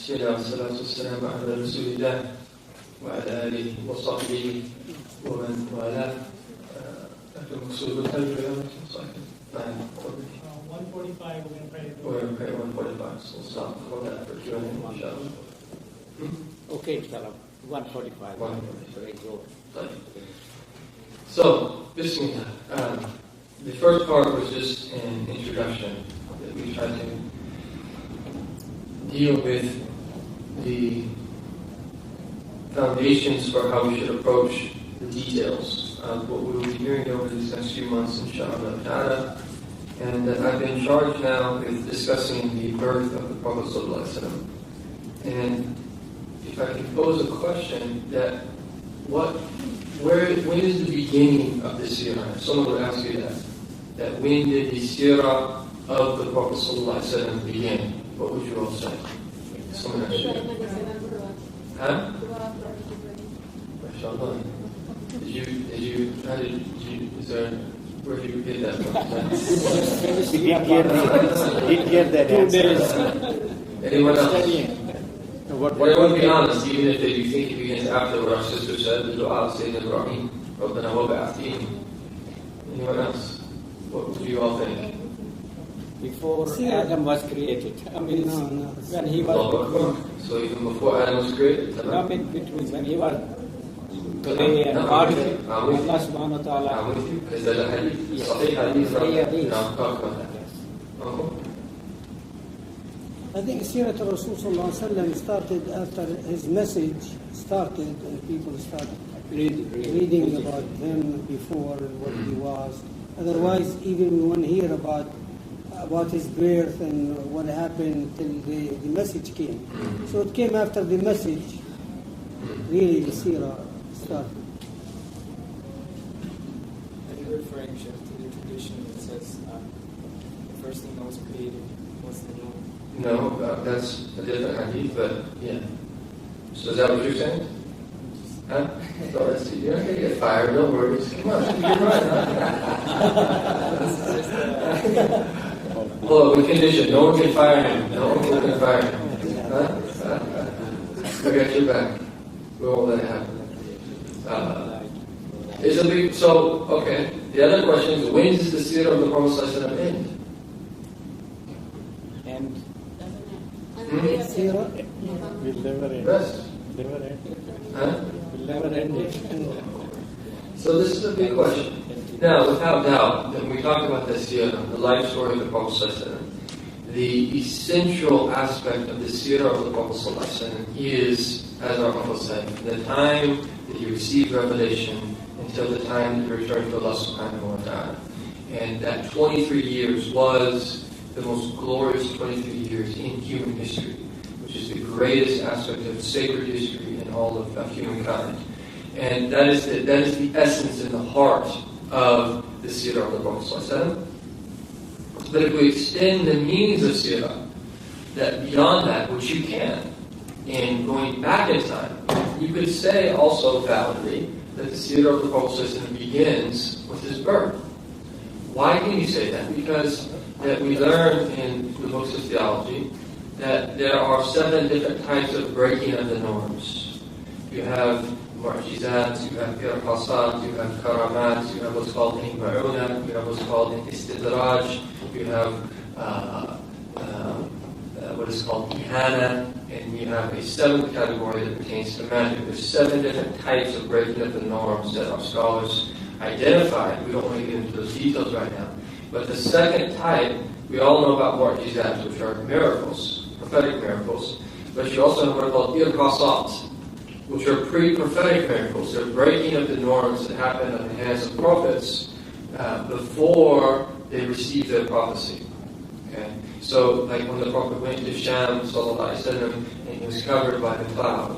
Sira, salatu wassalamu ala rasulillah wa ala alihi wa sahbihi wa man wala. المقصود بالحج والعمرة صحيح. نعم. 145 we're going to pray. We're going to pray 145. So we'll stop before that for Q&A, inshallah. Okay, inshallah. 145. 145. So, bismillah. The first part was just an introduction that we tried to deal with the foundations for how we should approach the details of what we will be hearing over these next few months, inshallah ta'ala. And I've been charged now with discussing the birth of the Prophet sallallahu alaihi wasallam. And if I can pose a question, that when is the beginning of the Sira? If someone would ask you that when did the Sira of the Prophet sallallahu alaihi wasallam begin? What would you all say? Someone ask you. Huh? MashaAllah. Where did you get that from? Didn't get that answer. Anyone else? Well, I want to be honest, even if you think it begins after what our sister said, the dua of Sayyidina Ibrahim, رَبَّنَا وَبَعَثْتِهِمْ. Anyone else? What would you all think? Before Adam was created. I mean, when he was... So even before Adam was created? No, between when he was... Today and God, Allah subhanahu wa ta'ala. I'm with you, because there's a hadith, sahih hadith, talk about that. I think Sirat Rasul sallallahu alaihi wasallam started after his message started, and people started reading about him before and what he was. Otherwise, even when hear about his birth and what happened till the message came. So it came after the message, really the Sira started. Are you referring, Shaykh, to the tradition that says the first thing that was created was the moon? No, that's a different hadith, but yeah. So is that what you're saying? Huh? So let's see. You're not going to get fired, no worries. Come on, you're right, huh? Well, with condition, no one can fire him. No one can fire him. Huh? I got your back. We won't let it happen. Okay. The other question is, when does the Sira of the Prophet ﷺ end? And Sira will never end. Rest. Never end. Huh? Will never end. So this is a big question. Now, without doubt, when we talk about the Sira, the life story of the Prophet ﷺ, the essential aspect of the Sira of the Prophet ﷺ is, as our Prophet said, the time that he received revelation until the time that he returned to Allah subhanahu wa ta'ala. And that 23 years was the most glorious 23 years in human history, which is the greatest aspect of sacred history in all of humankind. And that is the essence and the heart of the Sira of the Prophet ﷺ. But if we extend the meanings of Sira, that beyond that, which you can, in going back in time, you could say also validly that the Sira of the Prophet ﷺ begins with his birth. Why can you say that? Because that we learn in the books of theology that there are 7 different types of breaking of the norms. You have mu'jizat, you have irhasat, you have karamat, you have what's called ma'una, you have what's called istidraj, you have what is called ihana, and you have a 7th category that pertains to magic. There's 7 different types of breaking of the norms that our scholars identified. We don't want to get into those details right now. But the second type, we all know about mu'jizat, which are miracles, prophetic miracles. But you also have what are called irhasat, which are pre-prophetic miracles. They're breaking of the norms that happen at the hands of prophets before they receive their prophecy. Okay? So, like when the Prophet went to Sham, sallallahu alaihi wasallam, and he was covered by the cloud,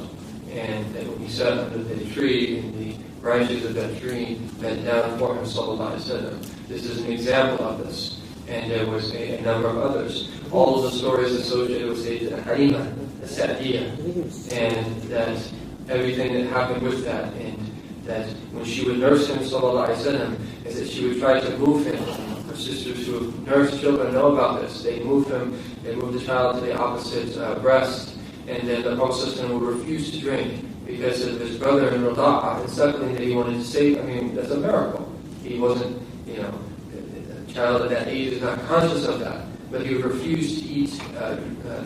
and when he sat under the tree, and the branches of that tree bent down for him, sallallahu alaihi wasallam. This is an example of this. And there was a number of others. All of the stories associated with Sayyidina Halima, the Sa'diyah, and that everything that happened with that, and that when she would nurse him, sallallahu alaihi wasallam, is that she would try to move him. Her sisters who have nursed children know about this. They moved the child to the opposite breast, and then the Prophet would refuse to drink because of his brother in Rhodus, and secondly that he wanted to save. I mean, that's a miracle. He wasn't, a child at that age is not conscious of that, but he would refuse to eat,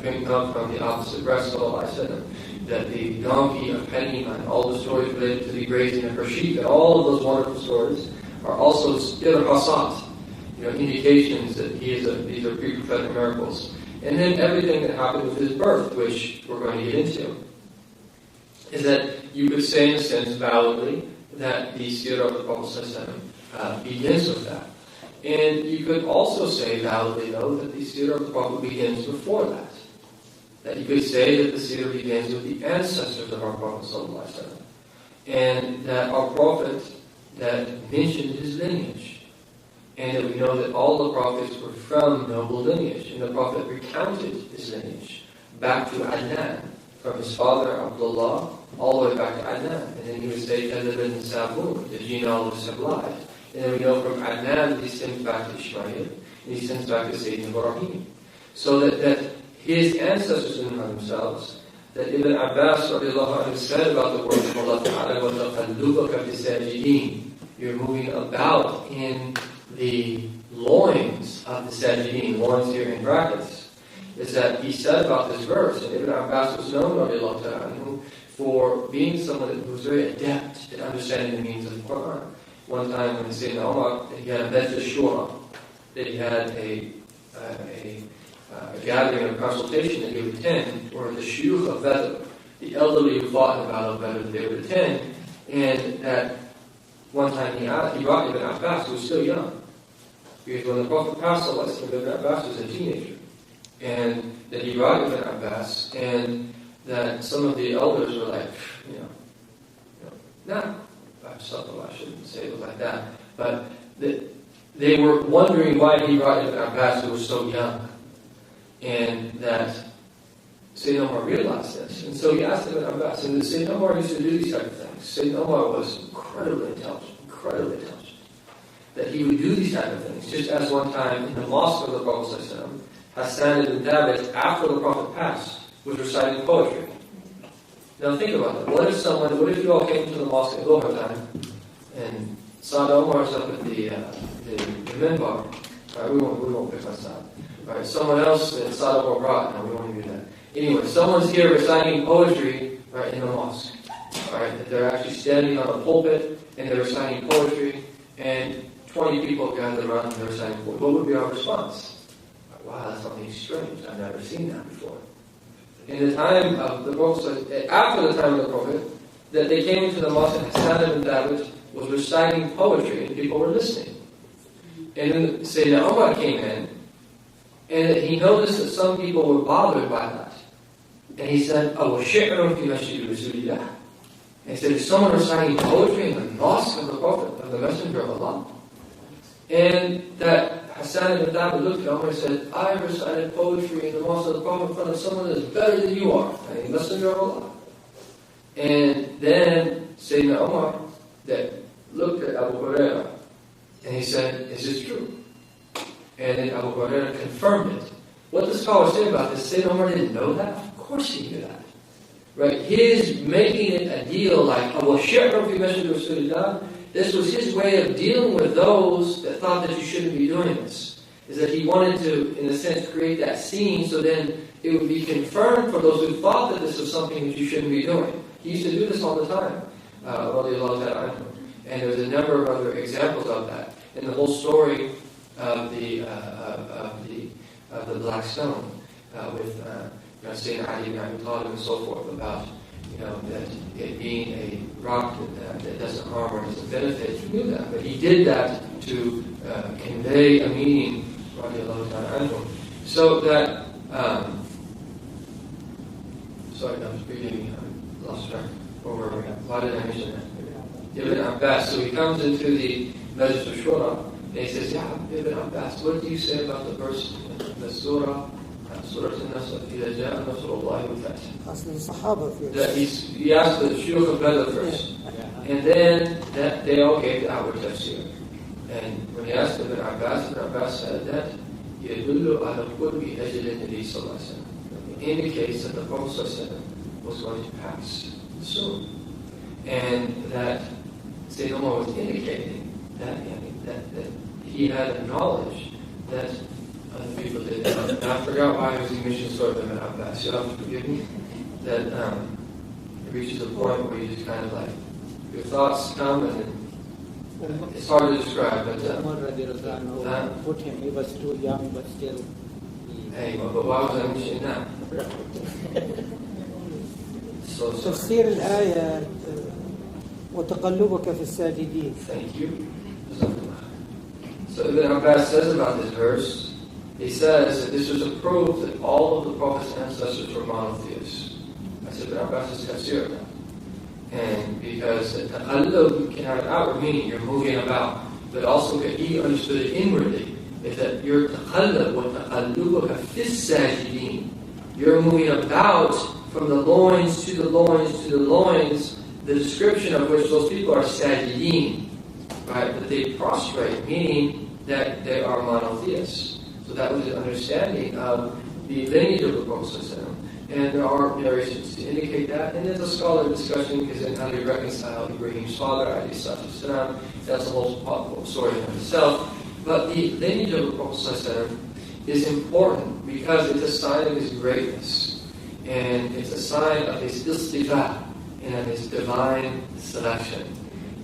drink milk from the opposite breast, sallallahu alaihi wasallam. That the donkey of Halima and all the stories related to the grazing of her sheep, and all of those wonderful stories are also irhasat, indications that these are pre-prophetic miracles. And then everything that happened with his birth, which we're going to get into, is that you could say in a sense validly that the Sira of the Prophet begins with that. And you could also say validly, though, that the Sira of the Prophet begins before that. That you could say that the Sira begins with the ancestors of our Prophet ﷺ, and that our Prophet that mentioned his lineage, and that we know that all the prophets were from noble lineage, and the Prophet recounted his lineage back to Adnan, from his father Abdullah all the way back to Adnan, and then he would say Kadab ibn Sabun, the genealogists have lied, and then we know from Adnan he sends back to Ishmael, and he sends back to Sayyidina Ibrahim, so that his ancestors knew themselves, that Ibn Abbas radiallahu anhu said about the word of Allah Ta'ala, وَتَقَلُّبَكَ فِي السَّاجِدِينَ, you're moving about in the loins of the sajideen, loins here in brackets, is that he said about this verse, and Ibn Abbas was known radiallahu anhu for being someone who was very adept at understanding the meanings of the Quran. One time when Sayyidina Umar, he had a Majlis Shura, that he had a gathering or consultation that he would attend, or the shuyukh of Badr, the elderly who fought in the Battle of Badr, they would attend, and at one time he brought Ibn Abbas, who was still young, because when the Prophet passed, Ibn Abbas was a teenager, and that he brought Ibn Abbas, and that some of the elders were like, I shouldn't say it like that, but they were wondering why he brought Ibn Abbas, who was so young. And that Sayyidina Umar realized this. And so he asked Ibn Abbas, and Sayyidina Umar used to do these type of things. Sayyidina Umar was incredibly intelligent. That he would do these type of things. Just as one time in the mosque of the Prophet ﷺ, Hassan ibn Thabit, after the Prophet passed, was reciting poetry. Now think about that. What if you all came to the mosque at Dhuhr time, and Sa'd Umar is up at the minbar. Right, we won't pick on Sa'd. Right, someone else that Sa'd Umar brought. No, we won't do that. Anyway, someone's here reciting poetry right in the mosque. Right, they're actually standing on a pulpit and they're reciting poetry, and 20 people gathered around and they're reciting poetry. What would be our response? Wow, that's something strange. I've never seen that before. In the time of the Prophet, after the time of the Prophet, that they came into the mosque and Hassan ibn Thabit was reciting poetry and people were listening. And then Sayyidina Umar came in, and he noticed that some people were bothered by that. And he said, shi'run fi masjid Rasulillah. And he said, is someone reciting poetry in the mosque of the Prophet, of the Messenger of Allah? And that Hassan ibn Thabit looked at Umar and said, I recited poetry in the mosque of the Prophet in front of someone that is better than you are, the Messenger of Allah. And then Sayyidina Umar that looked at Abu Hurairah, and he said, is this true? And then Abu Hurairah confirmed it. What the scholars say about this, Sayyidina Umar didn't know that? Of course he knew that. Right? His making it a deal like, shi'run fi masjid Rasulillah, this was his way of dealing with those that thought that you shouldn't be doing this. Is that he wanted to, in a sense, create that scene so then it would be confirmed for those who thought that this was something that you shouldn't be doing. He used to do this all the time. And there's a number of other examples of that. In the whole story of the Black Stone, with Sayyidina Ali ibn Abi Talib and so forth, about that it being a rock that doesn't harm or doesn't benefit. He knew that, but he did that to convey a meaning, So that, sorry, I was reading, I lost track. Why did I mention that? Ibn Abbas. So he comes into the Majlis of Shura, and he says, "Yeah, Ibn Abbas, what do you say about the verse, the surah, Surah An-Nasr, إِذَا جَاءَ نَصْرُ اللَّهِ وَالْفَتْحِ?" That he asked the Shaykh of Badr first. And then that they all gave the outward tafsir. And when he asked Ibn Abbas said that يَدُلُّ عَلَى قُرْبِ أَجْلِ النَّبِيِّ صلى الله عليه وسلم. It indicates that the Prophet صلى الله عليه وسلم was going to pass soon. And that Sayyidina Umar was indicating that he had a knowledge that other people did not. And I forgot why I was mentioning sort of Ibn Abbas. You'll have to forgive me. That it reaches a point where you just kind of like, your thoughts come and it's hard to describe, but put him, he was too young, but still. Hey, but why was I mentioning that? So تفسير الآية وتقلبك في الساجدين. Thank you. So Ibn Abbas says about this verse, he says that this was a proof that all of the Prophet's ancestors were monotheists. That's Ibn Abbas' tafsir. And because taqallub can have an outward meaning, you're moving about, but also he understood it inwardly, is that your taqallub wa taqallubuka fis sajidin, you're moving about from the loins to the loins to the loins, the description of which those people are sajidin, right? That they prostrate, meaning that they are monotheists. So that was the understanding of the lineage of the Prophet. And there are narrations to indicate that. And there's a scholarly discussion because then how do you reconcile Ibrahim's father, salam. That's a whole story in itself. But the lineage of the Prophet is important because it's a sign of his greatness. And it's a sign of his istifa and of his divine selection.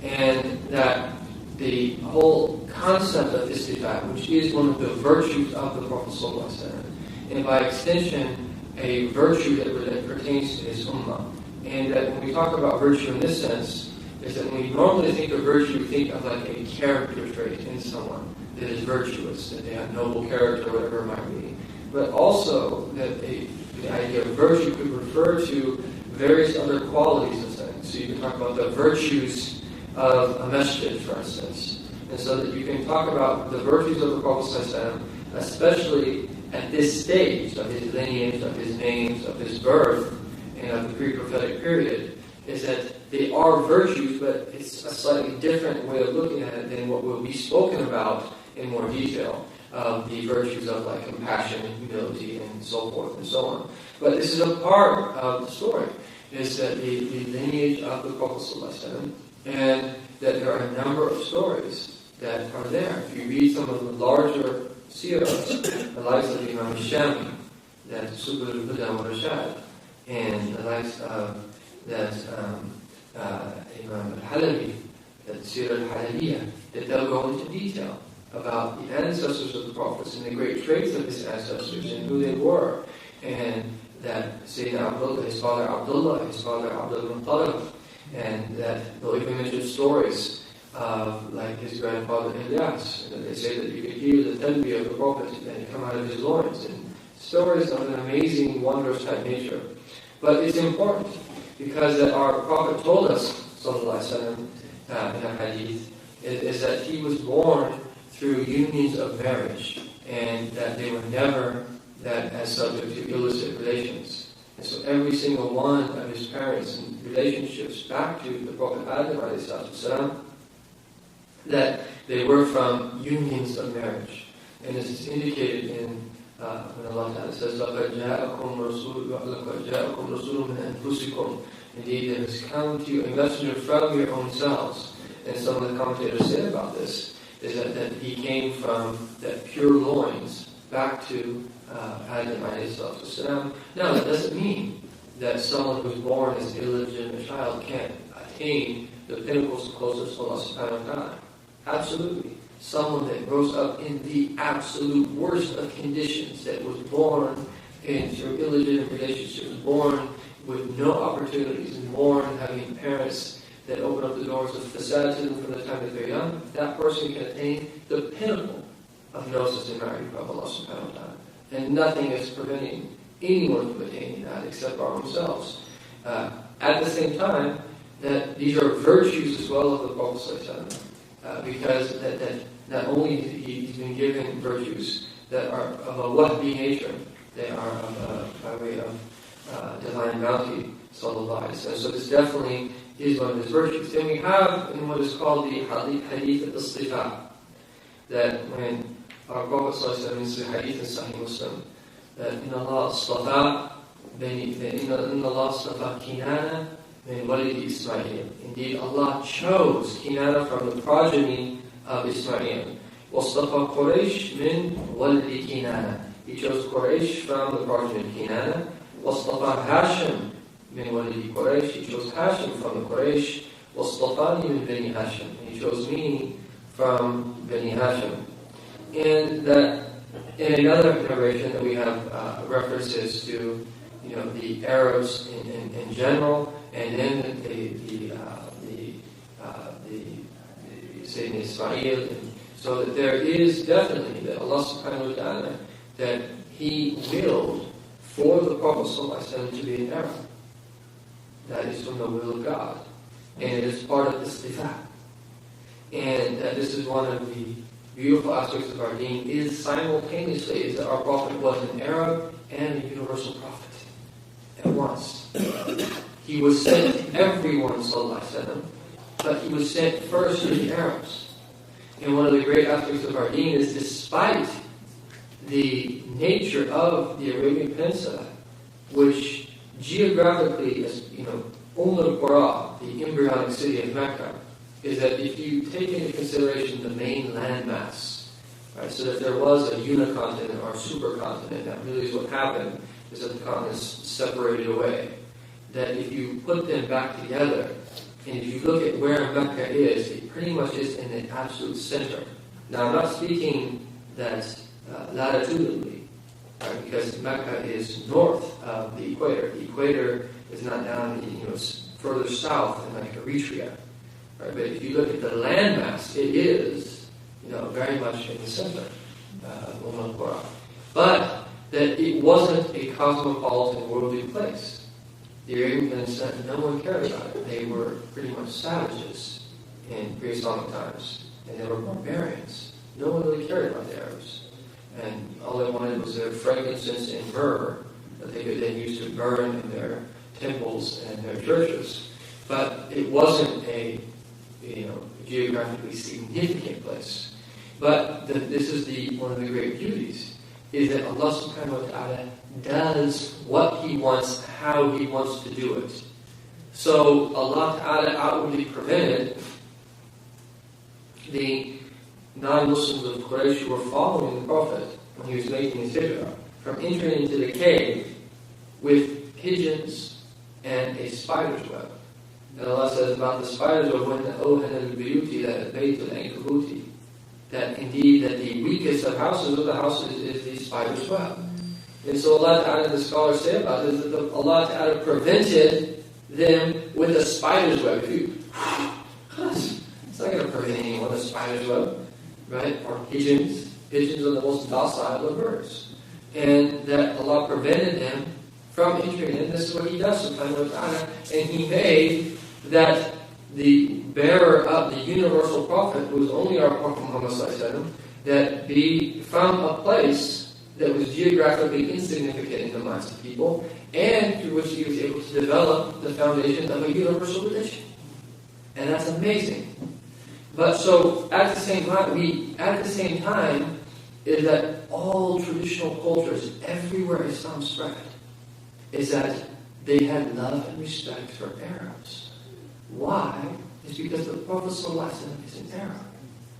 And that the whole concept of istifa, which is one of the virtues of the Prophet ﷺ, and by extension, a virtue that pertains to his ummah. And that when we talk about virtue in this sense, is that when we normally think of virtue, we think of like a character trait in someone that is virtuous, that they have noble character, whatever it might be. But also that the idea of virtue could refer to various other qualities of things. So you can talk about the virtues of a masjid, for instance. And so that you can talk about the virtues of the Prophet ﷺ, especially at this stage of his lineage, of his names, of his birth, and of the pre-prophetic period, is that they are virtues, but it's a slightly different way of looking at it than what will be spoken about in more detail. The virtues of like compassion and humility and so forth and so on. But this is a part of the story, is that the lineage of the Prophet ﷺ, and that there are a number of stories that are there. If you read some of the larger Sira, the likes of Imam Shami, that Subul al-Huda wa Rashad, and the likes of that Imam al-Halabi, that Sira al-Halabiyah, that they'll go into detail about the ancestors of the prophets and the great traits of his ancestors and who they were, and that Sayyidina Abdullah, his father Abdullah, his father Abdul Muttalib, and that they'll even mention stories of like his grandfather Ilyas, and they say that you could hear the talbiyah of the Prophet and come out of his loins, and stories of an amazing, wondrous type nature. But it's important because that our Prophet told us, sallallahu alaihi wasallam, in a hadith, is that he was born through unions of marriage, and that they were never that as subject to illicit relations. And so every single one of his parents and relationships back to the Prophet Adam alayhi salatu that they were from unions of marriage. And this is indicated in when Allah Ta'ala says, لَقَدْ جَاءَكُمْ رَسُولٌ مِنْ أَنفُسِكُمْ. Indeed, there has come to you a messenger from your own selves. And some of the commentators say about this, is that he came from that pure loins back to Adam alayhi salatu wasalam. Now, that doesn't mean that someone who's born as an illegitimate child can't attain the pinnacles closest to Allah subhanahu wa ta'ala. Absolutely. Someone that grows up in the absolute worst of conditions, that was born into illegitimate relationships, born with no opportunities, and born having parents that open up the doors of facade to them from the time that they're young, that person can attain the pinnacle of gnosis and marriage of Allah subhanahu wa ta'ala. And nothing is preventing anyone from attaining that except our own selves. At the same time, that these are virtues as well of the Prophet ﷺ, because that not only he's been given virtues that are of a wahbi nature, they are by way of divine bounty, sallallahu alaihi wasallam. So this definitely is one of his virtues. Then we have in what is called the hadith al-istifa, that when our Prophet ﷺ is the hadith in Sahih Muslim, that in Allah istafa, in Allah istafa Kinana min walidi Ismail. Indeed, Allah chose Kinana from the progeny of Ismail. وَاصْطَفَى قُرَيْشْ مِنْ وَلْدِ كِنَانَةَ. He chose Quraysh from the progeny of Kinana. وَاصْطَفَى هَاشِمْ مِنْ وَلْدِ قُرَيْشْ. He chose Hashim from the Quraysh. وَاصْطَفَانِي مِنْ بَنِي Hashim. He chose me from Bani Hashim. And that in another narration that we have references to, the Arabs in general, and then the Sayyidina Ismail. So that there is definitely that Allah subhanahu wa ta'ala, that He willed for the Prophet ﷺ to be an Arab. That is from the will of God. And it is part of the istifa. And this is one of the beautiful aspects of our deen, is simultaneously is that our Prophet was an Arab and a universal prophet at once. He was sent to everyone, sallallahu alaihi wasallam, but he was sent first to the Arabs. And one of the great aspects of our deen is, despite the nature of the Arabian Peninsula, which geographically is, al-Qura, the embryonic city of Mecca, is that if you take into consideration the main landmass, right, so that there was a unicontinent or a supercontinent, that really is what happened, is that the continents separated away. That if you put them back together, and if you look at where Mecca is, it pretty much is in the absolute center. Now, I'm not speaking that latitudinally, right, because Mecca is north of the equator. The equator is not down, it's further south in like Eritrea. Right? But if you look at the landmass, it is, very much in the center of Umm. But that it wasn't a cosmopolitan, worldly place. The Arabian Peninsula, no one cared about it. They were pretty much savages in pre-Islamic times, and they were barbarians. No one really cared about the Arabs, and all they wanted was their frankincense and myrrh that they could then use to burn in their temples and their churches. But it wasn't a geographically significant place. But this is one of the great beauties, is that Allah subhanahu wa ta'ala does what He wants, how He wants to do it. So Allah ta'ala outwardly prevented the non-Muslims of Quraysh who were following the Prophet when he was making his hijrah from entering into the cave with pigeons and a spider's web. And Allah says about the spider's web, when that indeed that the weakest of the houses is the spider's web. And so Allah Ta'ala, the scholars say about this, that Allah Ta'ala prevented them with a spider's web. It's not going to prevent anyone with a spider's web, right? Or pigeons. Pigeons are the most docile of birds. And that Allah prevented them from entering in. This is what He does, subhanahu wa ta'ala. And He made that the bearer of the universal prophet, who is only our Prophet Muhammad sallallahu alaihi wasallam, that be from a place that was geographically insignificant in the minds of people, and through which He was able to develop the foundation of a universal religion. And that's amazing. But so at the same time, is that all traditional cultures, everywhere Islam spread, is that they had love and respect for Arabs. Why? It's because the Prophet ﷺ is an Arab.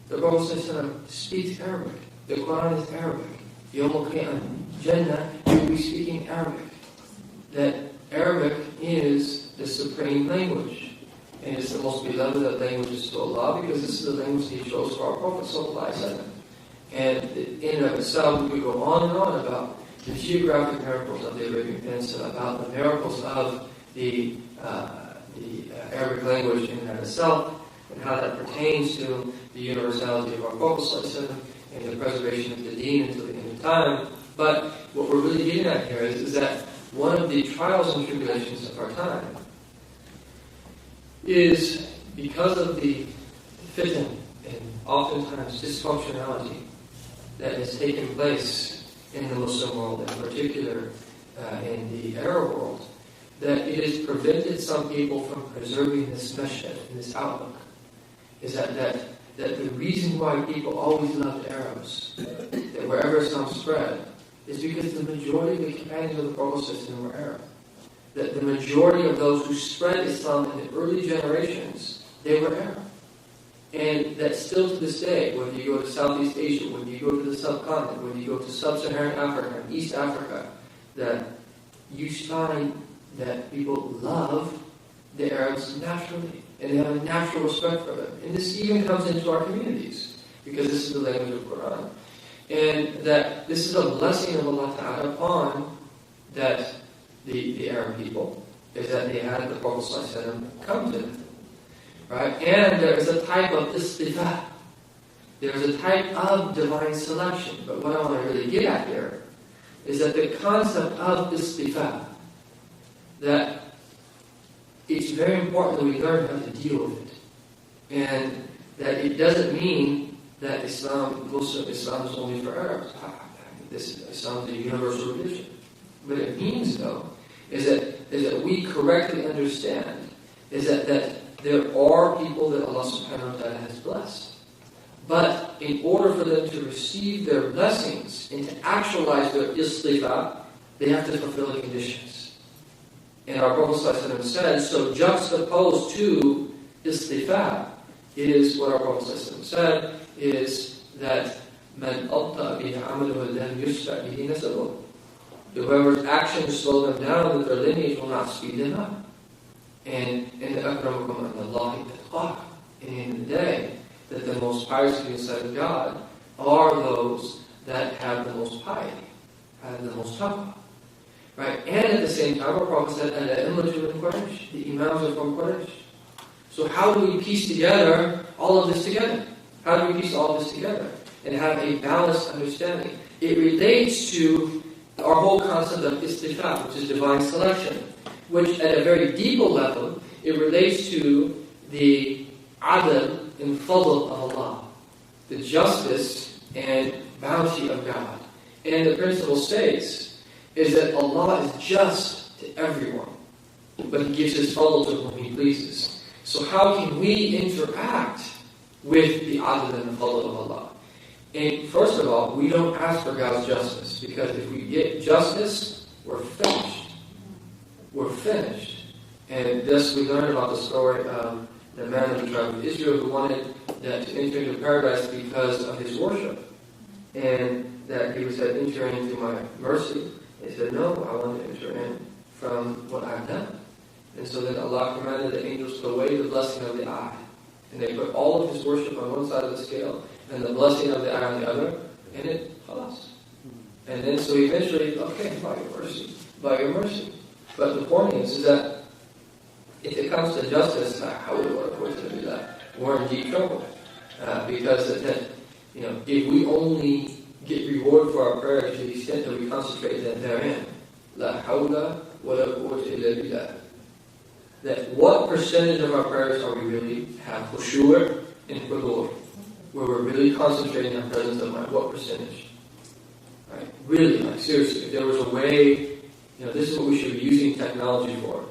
The Prophet ﷺ speaks Arabic. The Quran is Arabic. Yawm al-Qiyamah, Jannah, you will be speaking Arabic. That Arabic is the supreme language. And it's the most beloved of languages to Allah, because this is the language He chose for our Prophet ﷺ. And in and of itself, we could go on and on about the geographic miracles of the Arabian Peninsula, about the miracles of the Arabic language in and of itself, and how that pertains to the universality of our Prophet ﷺ and the preservation of the deen until the end of time. But what we're really getting at here is that one of the trials and tribulations of our time is because of the fitan and oftentimes dysfunctionality that has taken place in the Muslim world, in particular in the Arab world, that it has prevented some people from preserving this mashhad and this outlook. Is that the reason why people always loved Arabs, that wherever Islam spread, is because the majority of the companions of the Prophet were Arab. That the majority of those who spread Islam in the early generations, they were Arab. And that still to this day, whether you go to Southeast Asia, when you go to the subcontinent, when you go to Sub-Saharan Africa, and East Africa, that you find that people love the Arabs naturally. And they have a natural respect for them. And this even comes into our communities, because this is the language of the Quran. And that this is a blessing of Allah Ta'ala upon that the Arab people, is that they had the Prophet ﷺ come to them. Right? And there is a type of istifa. There is a type of divine selection. But what I want to really get at here is that the concept of istifa, that it's very important that we learn how to deal with it. And that it doesn't mean that Islam is only for Arabs. Islam is a universal religion. What it means, though, is that we correctly understand is that there are people that Allah subhanahu wa ta'ala has blessed. But in order for them to receive their blessings and to actualize their istifa, they have to fulfill the conditions. And our Prophet ﷺ said, so juxtaposed to istifa is what our Prophet ﷺ said, is that man abta bihi amaluhu lam yusra bihi nasabuh. Whoever's actions slow them down, that their lineage will not speed them up. And in the akramakum indallahi taqwa, and in the day, that the most pious in the sight of God are those that have the most piety, have the most taqwa. Right? And at the same time, our Prophet said, al-a'immatu min Quraysh, the imams are from Quraysh. So how do we piece together all of this together? How do we piece all of this together and have a balanced understanding? It relates to our whole concept of istifa, which is divine selection, which at a very deeper level, it relates to the adl and fadl of Allah, the justice and bounty of God. And the principle states is that Allah is just to everyone, but He gives His fadl to whom He pleases. So how can we interact with the adl and the fadl of Allah? And first of all, we don't ask for God's justice, because if we get justice, we're finished. We're finished. And thus we learn about the story of the man of the tribe of Israel who wanted to enter into paradise because of his worship. And that he said, enter into my mercy. He said, no, I want to enter in from what I've done. And so then Allah commanded the angels to weigh the blessing of the eye. And they put all of his worship on one side of the scale and the blessing of the eye on the other, and it khalas. And then so eventually, okay, by your mercy. But the point is that if it comes to justice, how would we do that? We're in deep trouble. Because if we only get reward for our prayers to the extent that we concentrate therein, la hawla wa la quwwata illa billah. That what percentage of our prayers are we really have khushu' and hudur, where we're really concentrating on presence of mind? What percentage? Right? Really, seriously, if there was a way, this is what we should be using technology for.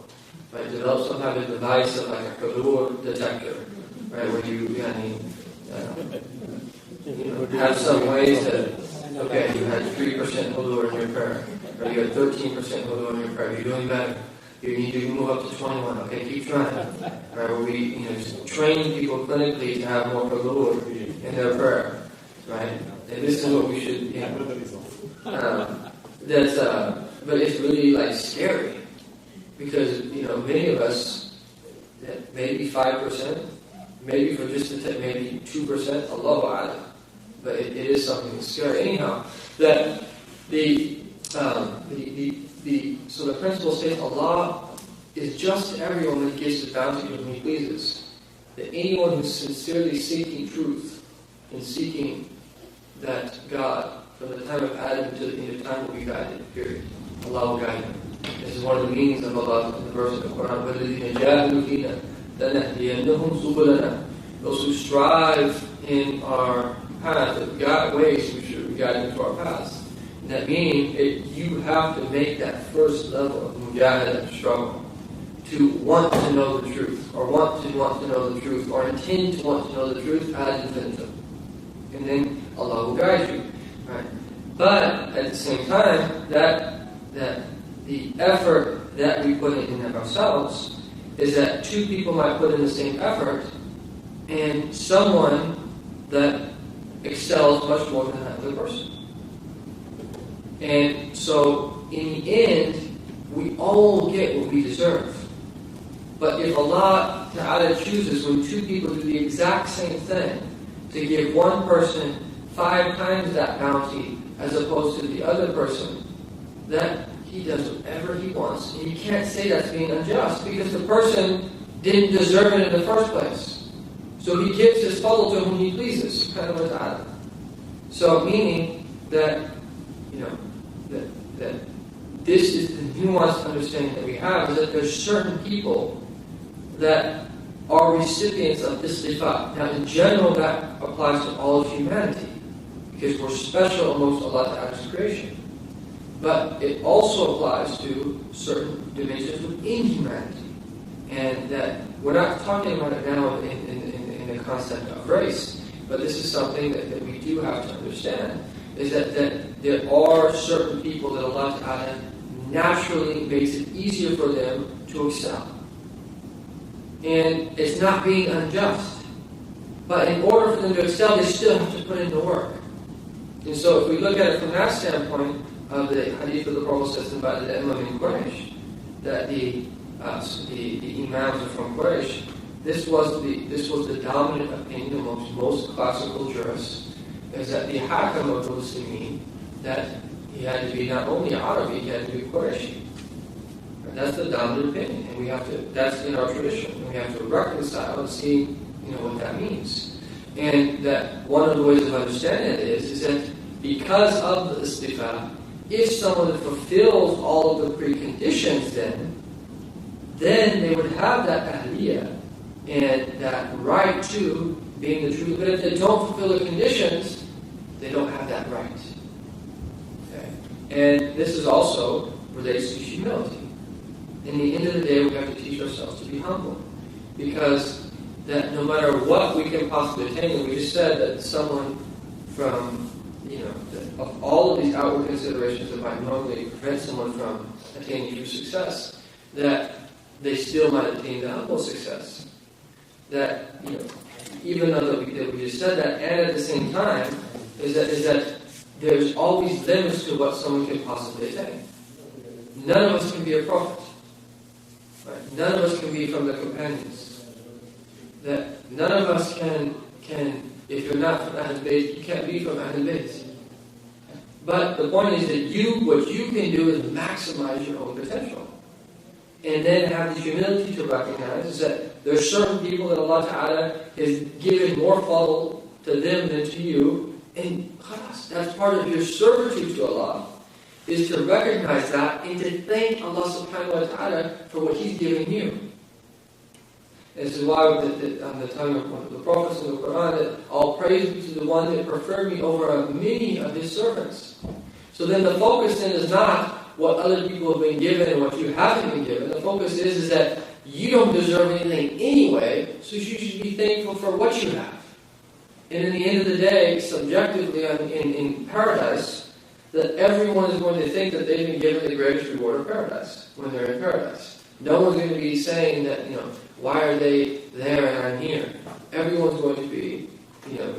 Right? Develop some kind of device like a hudur detector, right? Where you have some ways to, okay, you had 3% hudur in your prayer, or you had 13% hudur in your prayer. You're doing better. You need to move up to 21. Okay, keep trying. Right? Where we train people clinically to have more hudur in their prayer. Right? And this is what we should. But it's really scary, because many of us, maybe 5%, maybe for just maybe 2%, Allahu A'lam. But it is something scary. Anyhow, that so the principle states Allah is just to everyone when He gives His bounty to whom He pleases. That anyone who's sincerely seeking truth and seeking that God, from the time of Adam to the end of time will be guided, period. Allah will guide them. This is one of the meanings of Allah in the verse of the Quran. وَالَّذِينَ جَاهَدُوا فِينَا لَنَهْدِيَنَّهُمْ سُبُلَنَا. Those who strive in our path, of God ways, we should guide them to our paths. That meaning, you have to make that first level of mujahada, struggle, to want to know the truth, or want to know the truth, or intend to want to know the truth ad infinitum. And then Allah will guide you. Right? But at the same time, that the effort that we put in ourselves is that two people might put in the same effort, and someone that excels much more than that other person. And so, in the end, we all get what we deserve. But if Allah Ta'ala chooses, when two people do the exact same thing, to give one person 5 times that bounty as opposed to the other person, that he does whatever he wants. And you can't say that's being unjust, because the person didn't deserve it in the first place. So he gives his fadl to whom he pleases, subhanahu wa ta'ala. So meaning that, that this is the nuanced understanding that we have, is that there's certain people that are recipients of this sifat. Now in general that applies to all of humanity, because we're special amongst Allah Ta'ala's creation. But it also applies to certain dimensions within humanity. And that we're not talking about it now in the concept of race, but this is something that we do have to understand, is that there are certain people that Allah Ta'ala naturally makes it easier for them to excel. And it's not being unjust. But in order for them to excel, they still have to put in the work. And so if we look at it from that standpoint of the hadith of the Prophet by the Imam in Quraysh, that the Imams are from Quraysh, this was the dominant opinion amongst most classical jurists, is that the Hakam of the Muslimin, that he had to be not only Arabi, he had to be Qurayshi. And that's the dominant opinion, and that's in our tradition, and we have to reconcile and see, what that means. And that one of the ways of understanding it is that because of the istifa, if someone fulfills all of the preconditions, then they would have that ahliyah and that right to being the truth. But if they don't fulfill the conditions, they don't have that right. Okay? And this is also relates to humility. In the end of the day, we have to teach ourselves to be humble, because that no matter what we can possibly attain, and we just said that someone from, of all of these outward considerations that might normally prevent someone from attaining true success, that they still might attain the humble success. That, even though that we just said that, and at the same time, is that there's always limits to what someone can possibly attain. None of us can be a prophet. Right? None of us can be from the companions. That none of us can if you're not from Ahlul Bayt, you can't be from Ahlul Bayt. But the point is that what you can do is maximize your own potential. And then have the humility to recognize that there are certain people that Allah Ta'ala has given more fadl to them than to you. And khalas, that's part of your servitude to Allah, is to recognize that and to thank Allah Subhanahu wa Ta'ala for what He's given you. This is why on the tongue of one of the prophets in the Quran, that all praise be to the one that preferred me over many of his servants. So then the focus then is not what other people have been given and what you haven't been given. The focus is that you don't deserve anything anyway, so you should be thankful for what you have. And in the end of the day, subjectively in paradise, that everyone is going to think that they've been given the greatest reward of paradise when they're in paradise. No one's going to be saying that, why are they there and I'm here? Everyone's going to be,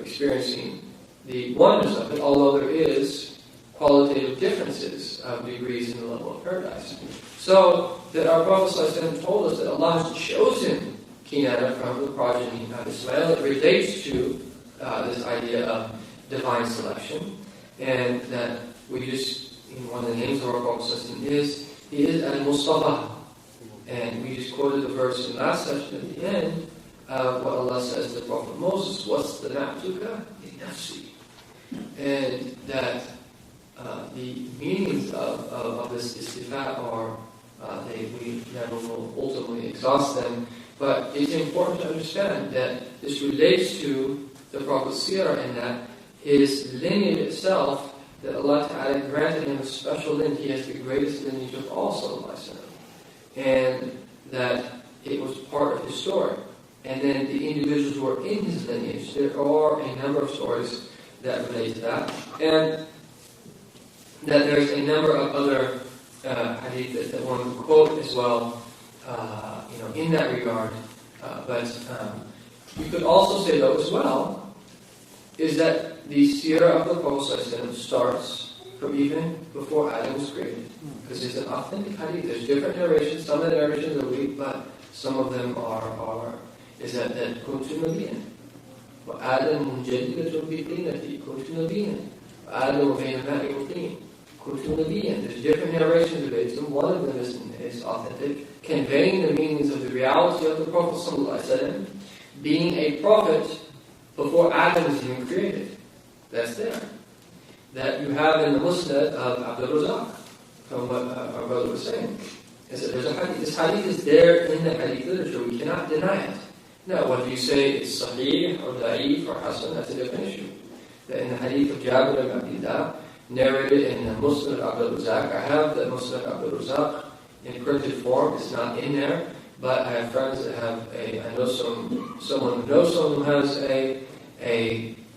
experiencing the wonders of it, although there is qualitative differences of degrees in the level of paradise. So, that our Prophet ﷺ told us that Allah has chosen Kinana from the progeny of Ismail. It relates to this idea of divine selection, and that we just, one of the names of our Prophet ﷺ is Al-Mustafa. And we just quoted the verse in last session at the end of what Allah says to the Prophet Moses, what's the na'tuka? Nafsi. And that the meanings of this istifa are, we never will ultimately exhaust them, but it's important to understand that this relates to the Prophet's Sira in that his lineage itself, that Allah Ta'ala granted him a special lineage. He has the greatest lineage of all, sallallahu alaihi wasallam, and that it was part of his story. And then the individuals who are in his lineage, there are a number of stories that relate to that, and that there's a number of other hadith that one would quote as well, in that regard. But you could also say, though, as well, is that the Sira of the Prophet starts from even before Adam was created. Because it's an authentic hadith. There's different narrations. Some of the narrations are weak, but some of them are is that كنت نبيا وآدم مجددة بطينتي كنت نبيا وآدم بين الماء والطين كنت نبيا. There's different narrations of it. One of them is authentic, conveying the meanings of the reality of the Prophet ﷺ being a prophet before Adam was even created. That's there. That you have in the Musnad of Abdul Razak, from what our brother was saying. Is that there's a hadith. This hadith is there in the hadith literature. We cannot deny it. Now, whether you say it's sahih or da'if or hasan, that's a different issue. That in the hadith of Jabir ibn Abdullah, narrated in the Musnad of Abdul Razak, I have the Musnad of Abdul Razak in printed form. It's not in there, but I have friends that have I know someone who knows someone who has a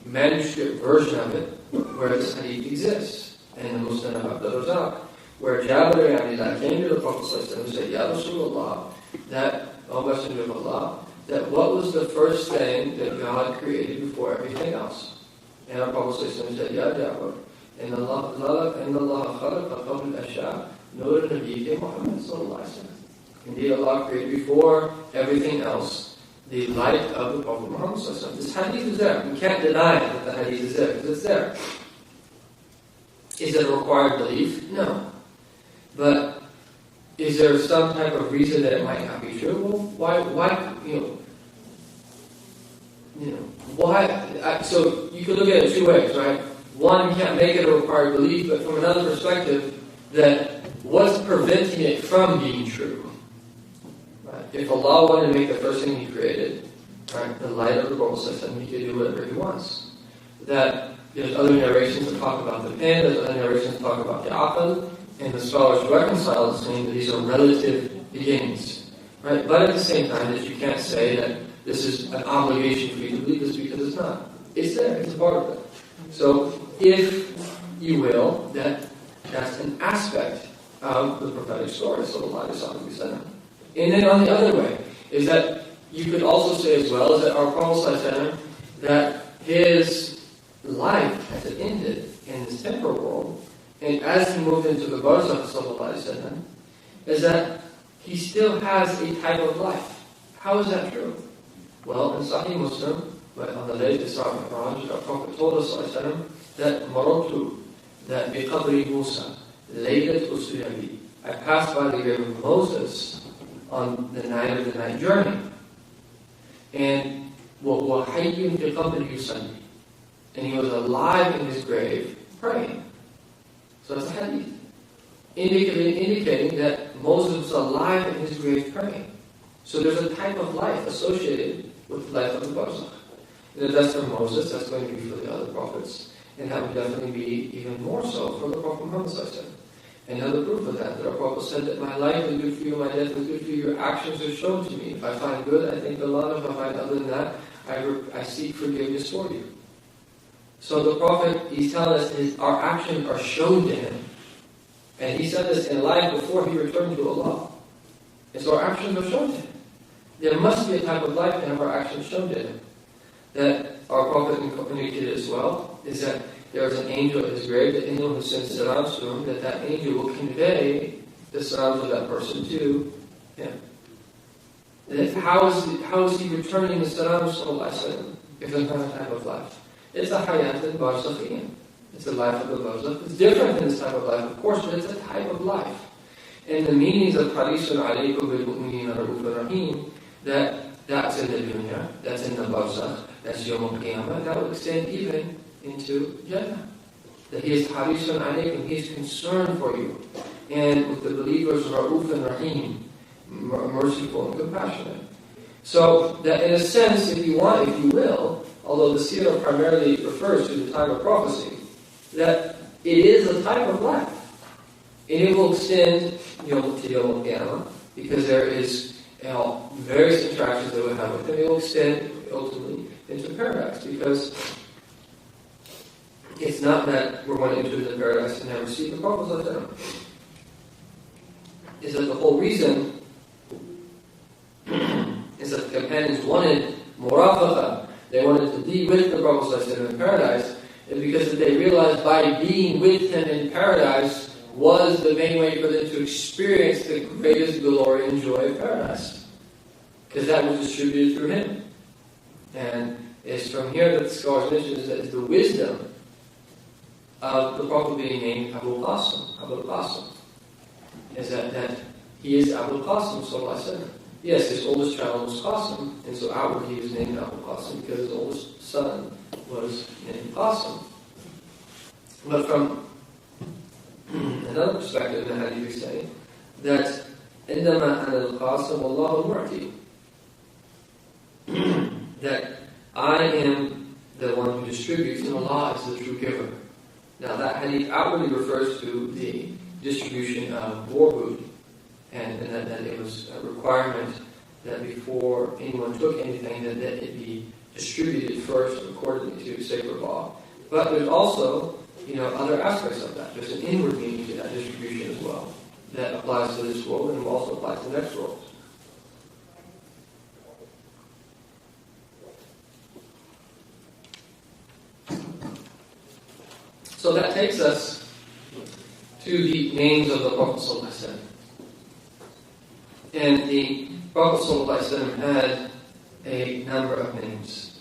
manuscript version of it where this hadith exists in the Musnad of Abdul Razak, where Jabir ibn Abdullah came to the Prophet and said, Ya Rasulullah, that, O Messenger of Allah, that what was the first thing that God created before everything else? And our Prophet said, Ya Jabir, إن الله خلق قبل الأشياء نور نبيك محمد صلى الله عليه وسلم. Indeed, Allah created before everything else the light of the Prophet Muhammad sallallahu alaihi wasallam. This hadith is there. We can't deny that the hadith is there because it's there. Is it a required belief? No. But is there some type of reason that it might not be true? Well, why? Why? So you could look at it two ways, right? One, you can't make it a required belief, but from another perspective, that what's preventing it from being true? Right? If Allah wanted to make the first thing He created, right, the light of the Prophet system, He could do whatever He wants. That there's other narrations that talk about the pen, there's other narrations that talk about the aql, and the scholars reconcile saying that these are relative beginnings. Right? But at the same time, that you can't say that this is an obligation for you to believe this because it's not. It's there, it's a part of it. So, if you will, that's an aspect of the prophetic story, sallallahu alaihi wasallam. And then on the other way, is that you could also say as well, is that our Prophet sallallahu alaihi wasallam, that his life as it ended in this temporal world, and as he moved into the barzakh, sallallahu alaihi wasallam, is that he still has a type of life. How is that true? Well, in Sahih Muslim, but on the latest Isra Mi'raj, our Prophet told us sallallahu alaihi wasallam that Maratu, that biqabri Musa, laylat usriyabi, I passed by the grave of Moses on the night of the night journey, and وَحَيٌّ biqabri yusalli, and he was alive in his grave praying. So that's a hadith indicating that Moses was alive in his grave praying. So there's a type of life associated with the life of the barzakh. And if that's for Moses, that's going to be for the other prophets. And that would definitely be even more so for the Prophet Muhammad sallallahu alaihi wasallam. Another proof of that our Prophet said that my life is good for you, my death is good for you, your actions are shown to me. If I find good, I thank Allah. If I find other than that, I seek forgiveness for you. So the Prophet, he's telling us our actions are shown to him. And he said this in life before he returned to Allah. And so our actions are shown to him. There must be a type of life to have our actions shown to him. That our Prophet indicated as well, is that there is an angel at his grave, the angel who sends salams to him, that angel will convey the salams of that person to him. And how is he returning the salams if there's not a type of life? It's a hayat al-barzakhiyan. It's a life of the barzakh. It's different than this type of life, of course, but it's a type of life. And the meanings of harisun alaykum bil-mu'minina ra'ufur rahim, that's in the dunya, that's in the barzakh, that's Yawm al-Qiyamah, that will extend even into Jannah. that He is harisun alaykum, He is concerned for you. And with the believers, Ra'uf and Rahim, merciful and compassionate. So that in a sense, if you will, although the Sira primarily refers to the time of prophecy, that it is a type of life. And it will extend to Yom Qiyamah, because there is various interactions that we have with Him. It will extend ultimately into paradise, because it's not that we're going to enter the paradise and never see the prophets of them. Is that the whole reason is that the companions wanted murafaqa, they wanted to be with the Prophet in paradise, and because they realized by being with him in paradise was the main way for them to experience the greatest glory and joy of paradise. Because that was distributed through him. And it's from here that the scholars mention is the wisdom of the Prophet being named Abu Qasim. Is that he is Abu Qasim sallallahu alaihi wasallam. Yes, his oldest child was Qasim, and so outwardly he was named Abu Qasim because his oldest son was named Qasim. But from another perspective, the hadith is saying that إِنَّمَا أَنَا الْقَاسِمُ وَاللَّهُ الْمُعْتِي, that I am the one who distributes and Allah is the true giver. Now that hadith outwardly refers to the distribution of war food, and that it was a requirement that before anyone took anything that it be distributed first according to sacred law. But there's also other aspects of that. There's an inward meaning to that distribution as well that applies to this world and also applies to the next world. So that takes us to the names of the Prophet ﷺ. And the Prophet ﷺ had a number of names.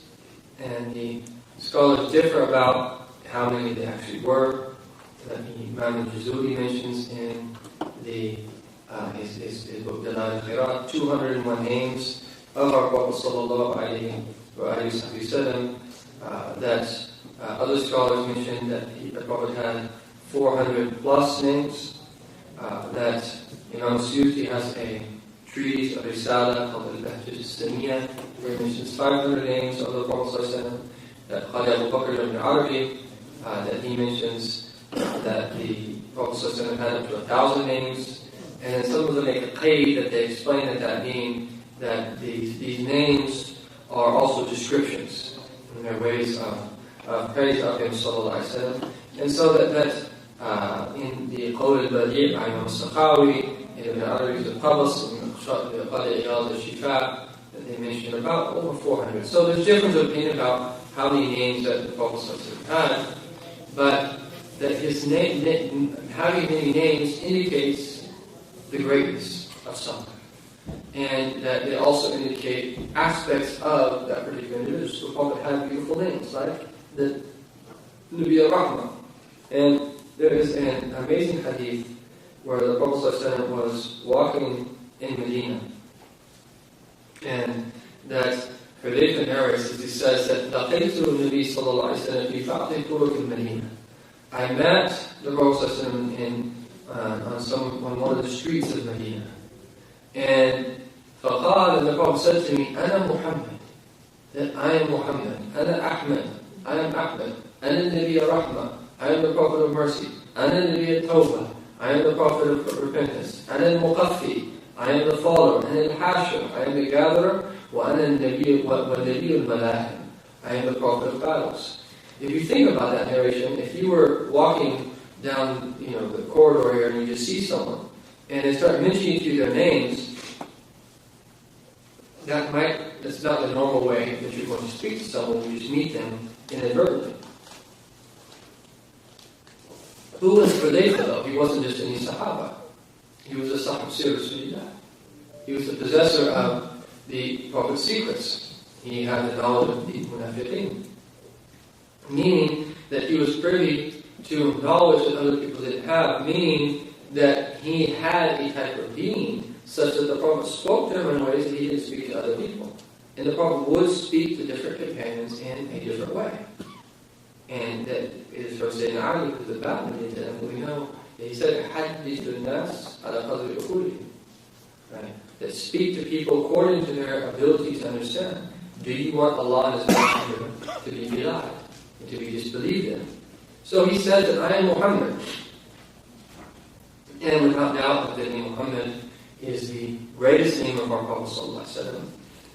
And the scholars differ about how many they actually were. That the Imam al-Jazuli mentions in his book Dalal al-Khairat, 201 names of our Prophet ﷺ. That other scholars mention that the Prophet had 400 plus names. That Imam Suyuti has a treatise of Risala called Al-Bahjah al-Samiyya, where he mentions 500 names of the Prophet ﷺ. That Qadi Abu Bakr ibn Arabi, that he mentions that the Prophet ﷺ had up to 1,000 names. And some of them make a qaid that they explain that being that these names are also descriptions, and they're ways of praise of him sallallahu alaihi wasallam. And so that in the Qawl al-Badi' by Imam al-Sakhawi, in Ibn Arabi's al-Qabas, in the Qadi Iyad al-Shifa, that they mention about over 400. So there's difference of opinion about how many names that the Prophet had, but that his name, having many names indicates the greatness of something. And that they also indicate aspects of that particular individual. So the Prophet had beautiful names, like the Nabi al-Rahmah. And there is an amazing hadith where the Prophet ﷺ was walking in Medina. And that Hudayfa narrates, as he says, that لَقِيتُ النَّبِي صلى الله عليه وسلم في بعض طرق المدينة. I met the Prophet ﷺ on one of the streets of Medina. And فقال, and the Prophet said to me, أنا محمد, that I am Muhammad. أنا أحمد, I am Ahmed. أنا النبي الرحمة, I am the Prophet of mercy. أنا النبي التوبة, I am the Prophet of repentance. أنا المقفي, I am the follower. أنا الحاشر, I am the gatherer. وأنا النبي والنبي الملاحم, I am the Prophet of battles. If you think about that narration, if you were walking down the corridor here and you just see someone and they start mentioning to you their names, that's not the normal way that you're going to speak to someone. You just meet them inadvertently. Who was Hudayfa though? He wasn't just any Sahaba. He was a Sahab Sira. He was the possessor of the Prophet's secrets. He had the knowledge of the Munafiqeen. Meaning that he was privy to knowledge that other people didn't have. Meaning that he had a type of being such that the Prophet spoke to him in ways that he didn't speak to other people. And the Prophet would speak to different companions in a different way. And that is from Sayyidina Ali, because the Batman did that. We know that he said, حَدِّثُ النَّاسِ عَلَى قَدْرِ عُقُولِهِمْ. Right? That speak to people according to their ability to understand. Do you want Allah and His Messenger to be belied, and to be disbelieved in? So he said that I am Muhammad. And without doubt that the name Muhammad is the greatest name of our Prophet ﷺ.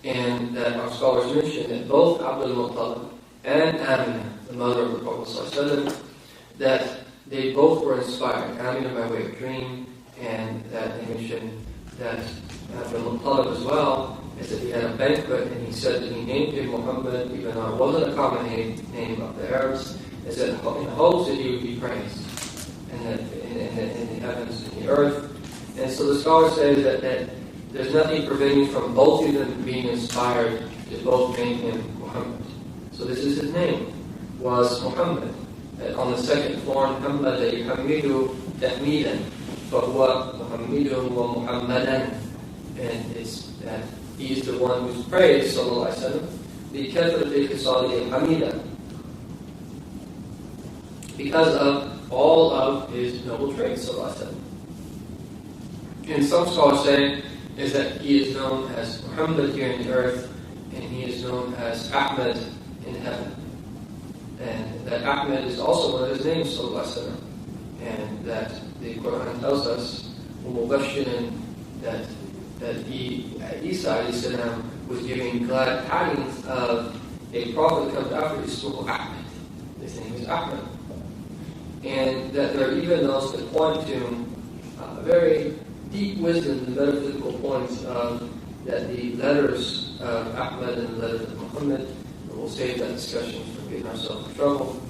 And that our scholars mention that both Abdul Muttalib and Amina, the mother of the Prophet ﷺ, that they both were inspired. Amina by way of dream, and that they mentioned that Abdul Muttalib as well, is that he had a banquet and he said that he named him Muhammad, even though it wasn't a common name of the Arabs, is that in hopes that he would be praised in the heavens and the earth. And so the scholars say that there's nothing preventing from both of them being inspired to both name him Muhammad. So this is his name, was Muhammad. On the second floor, Muhammad yuhammidu tahmidan, فهو محمد ومحمدا. And it's that he is the one who's praised, sallallahu alaihi wasallam, بكثرة خصاله الحميدة, because of all of his noble traits, sallallahu alaihi wasallam. And some scholars say is that he is known as Muhammad here in the earth, and he is known as Ahmed in heaven. And that Ahmed is also one of his names, sallallahu alaihi wasallam. And that the Quran tells us, that Isa alayhi salam was giving glad tidings of a prophet that comes after Ismuhu Ahmed. His name is Ahmed. And that there are even those that point to very deep wisdom, the metaphysical points of that the letters of Ahmed and the letters of Muhammad, and we'll save that discussion for getting ourselves in trouble.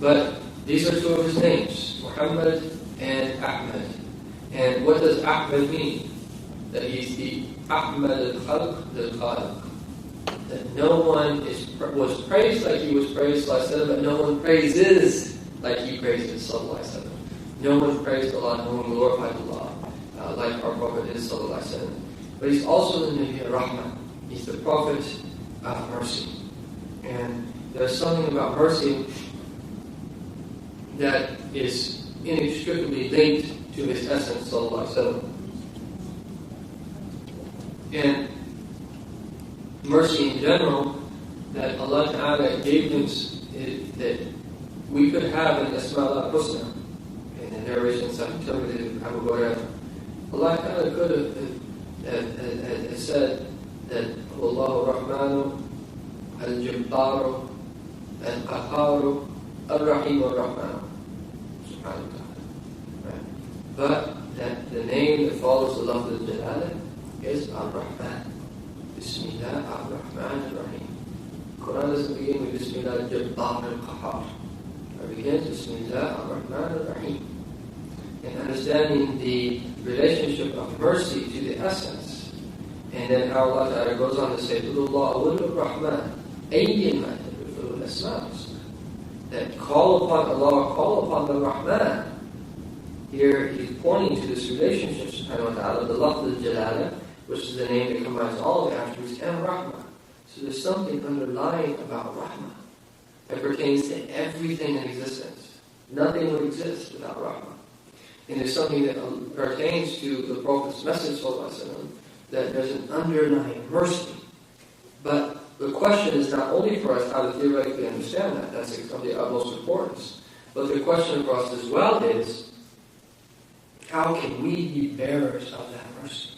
But these are two of his names, Muhammad and Ahmed. And what does Ahmed mean? That he's the Ahmed al-Khalq al-Khaliq. That no one was praised like he was praised, but no one praises like he praises, sallallahu alaihi wasallam. No one praised Allah, no one glorified Allah like our Prophet is, sallallahu alaihi wasallam. But he's also the Nabi al-Rahmah. He's the Prophet of mercy. And there's something about mercy that is inextricably linked to his essence, sallallahu alaihi wasallam. And mercy in general, that Allah Ta'ala gave him, that we could have an Asma al-Husna. In the narration, some interpreted Abu Hurairah. Allah Ta'ala could have said that Allahu Rahmanu, Al-Jabbaru, Al-Qaharu, Al-Rahim Al-Rahmanu. Subhanahu wa ta'ala. Right? But that the name that follows the love of Jalala is Ar-Rahman. Bismillah Ar-Rahman Ar-Rahim. Quran doesn't begin with Bismillah Al-Jabbar Al-Qahar. It begins Bismillah Ar-Rahman Ar-Rahim. And understanding the relationship of mercy to the essence. And then how Allah Ta'ala goes on to say, Udullah awul Rahman, Ayyima tadriful asma'us. That call upon Allah, call upon the Rahman. Here he's pointing to this relationship, subhanahu wa ta'ala, the lafz al-Jalala, which is the name that combines all the attributes, and Rahmah. So there's something underlying about Rahmah that pertains to everything in existence. Nothing would exist without Rahmah. And there's something that pertains to the Prophet's message, that there's an underlying mercy. But the question is not only for us how to theoretically understand that, that's of the utmost importance, but the question for us as well is, how can we be bearers of that mercy?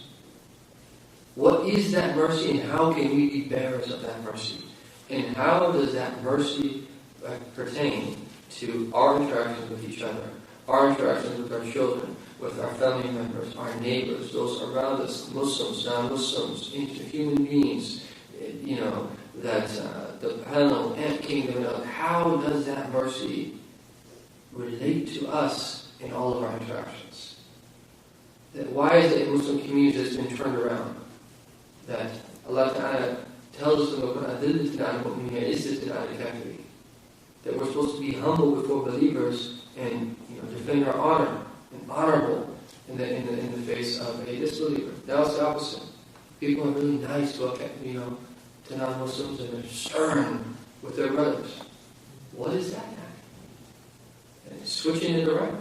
What is that mercy, and how can we be bearers of that mercy? And how does that mercy pertain to our interactions with each other, our interactions with our children, with our family members, our neighbors, those around us, Muslims, non-Muslims, human beings, that the panel, ant kingdom, how does that mercy relate to us in all of our interactions? That why is it in Muslim communities has been turned around? That Allah Ta'ala tells us in the Quran, that we're supposed to be humble before believers and defend our honor and honorable in the face of a disbeliever. Now it's the opposite. People are really nice to non-Muslims, and they're stern with their brothers. What is that now? And switching it around.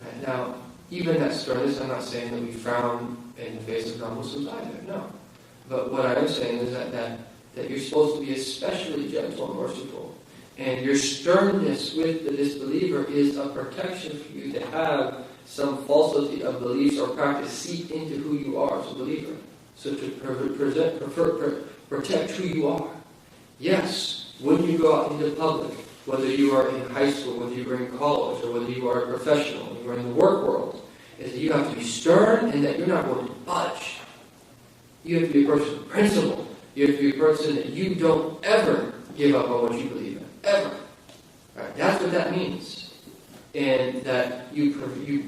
Right? Now, even that sternness, I'm not saying that we frown in the face of non-Muslims either, no. But what I am saying is that you're supposed to be especially gentle and merciful. And your sternness with the disbeliever is a protection for you to have some falsity of beliefs or practice seep into who you are as a believer. So to protect who you are. Yes, when you go out into public, whether you are in high school, whether you are in college, or whether you are a professional, you are in the work world, is that you have to be stern and that you're not going to budge. You have to be a person of principle. You have to be a person that you don't ever give up on what you believe in. Ever. Right? That's what that means. And that you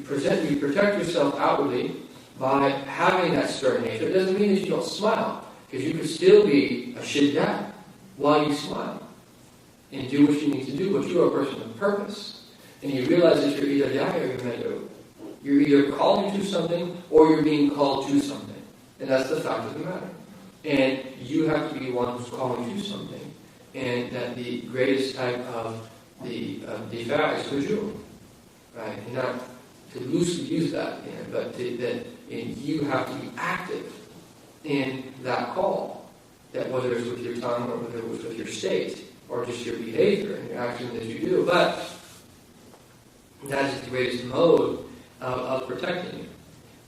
protect yourself outwardly by having that stern nature. It doesn't mean that you don't smile, because you could still be a shiddat while you smile and do what you need to do, but you are a person of purpose. And you realize that you're either Yahya or you're Medu. You're either calling to something or you're being called to something. And that's the fact of the matter. And you have to be one who's calling to something. And that the greatest type of the difa is hujur. Right? And not to loosely use that, but you have to be active in that call. That whether it's with your tongue or whether it's with your state or just your behavior and your action that you do. But that is the greatest mode of protecting you.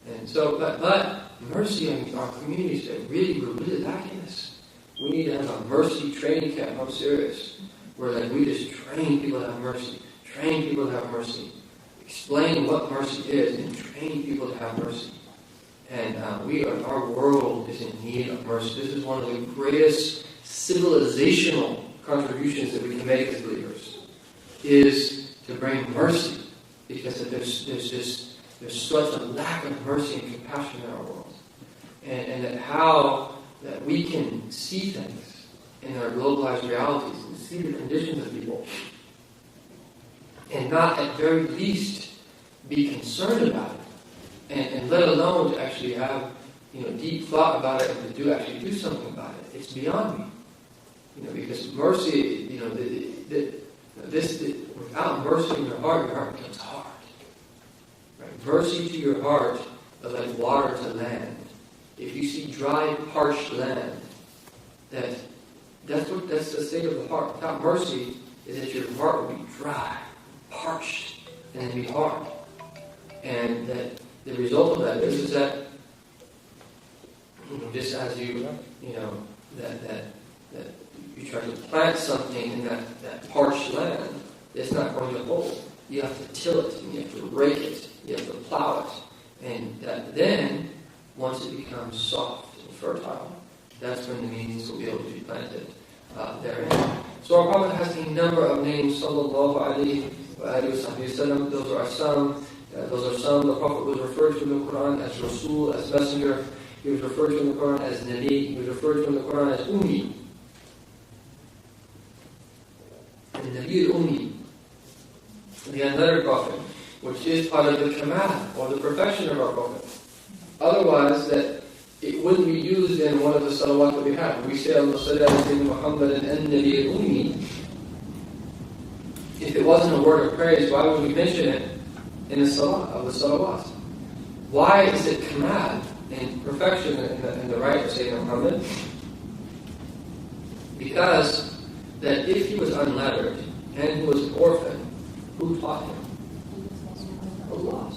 And so, but mercy in our communities, we're really lacking this. We need to have a mercy training camp. I'm serious. Where we just train people to have mercy. Train people to have mercy. Explain what mercy is and train people to have mercy. And our world is in need of mercy. This is one of the greatest civilizational contributions that we can make as believers, is to bring mercy, because there's such a lack of mercy and compassion in our world, and that we can see things in our globalized realities and see the conditions of people, and not at very least be concerned about it. And let alone to actually have deep thought about it and to actually do something about it. It's beyond me. Because mercy, without mercy in your heart becomes hard. Right? Mercy to your heart is like water to land. If you see dry, parched land, that's the state of the heart. Without mercy, is that your heart will be dry, parched, and it'll be hard. And that the result of that is that just as that you try to plant something in that parched land, it's not going to hold. You have to till it, and you have to rake it, you have to plow it, and then once it becomes soft and fertile, that's when the meanings will be able to be planted therein. So our Prophet has a number of names, sallallahu alayhi wa sallam. Those are some. The Prophet was referred to in the Quran as Rasul, as Messenger. He was referred to in the Quran as Nabi. He was referred to in the Quran as Ummi. And Nabi al-Ummi, the unlettered Prophet, which is part of the Kamal, or the perfection of our Prophet. Otherwise, that it wouldn't be used in one of the salawat that we have. We say, Allah sallallahu Muhammad and Nabi al-Ummi. If it wasn't a word of praise, why would we mention it in the salah of the salawat? Why is it kamal and perfection in the right of Sayyidina Muhammad? Because that if he was unlettered and he was an orphan, who taught him? Allah.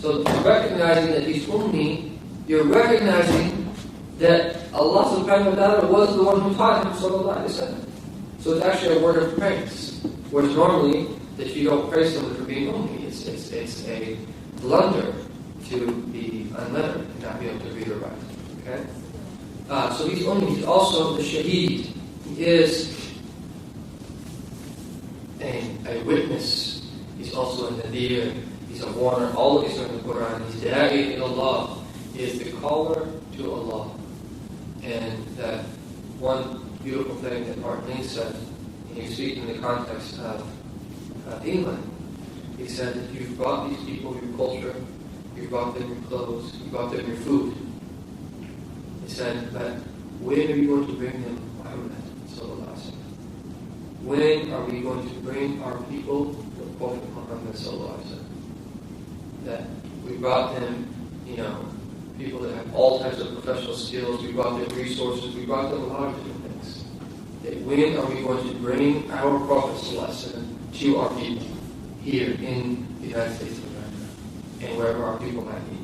So recognizing that he's ummi, you're recognizing that Allah subhanahu wa ta'ala was the one who taught him sallallahu alayhi wa sallam. So it's actually a word of praise. Whereas normally, that you don't praise someone for being ummi. It's a blunder to be unlettered and not be able to read or write. Okay? So he's ummi. He's also the shaheed. He is a witness. He's also a nadir. He's a warner. All of these are in the Quran. He's da'i ilallah. He is the caller to Allah. And that one beautiful thing that Martin Ling said, and you speak in the context of England. He said that you've brought these people your culture, you've brought them your clothes, you brought them your food. He said, but when are you going to bring them Muhammad sallallahu alaihi wasallam? when are we going to bring our people to the Prophet Muhammad sallallahu alaihi wasallam? That we brought them, people that have all types of professional skills, we brought them resources, we brought them a lot of different things. That when are we going to bring our Prophet sallallahu alaihi wasallam to our people here in the United States of America and wherever our people might be?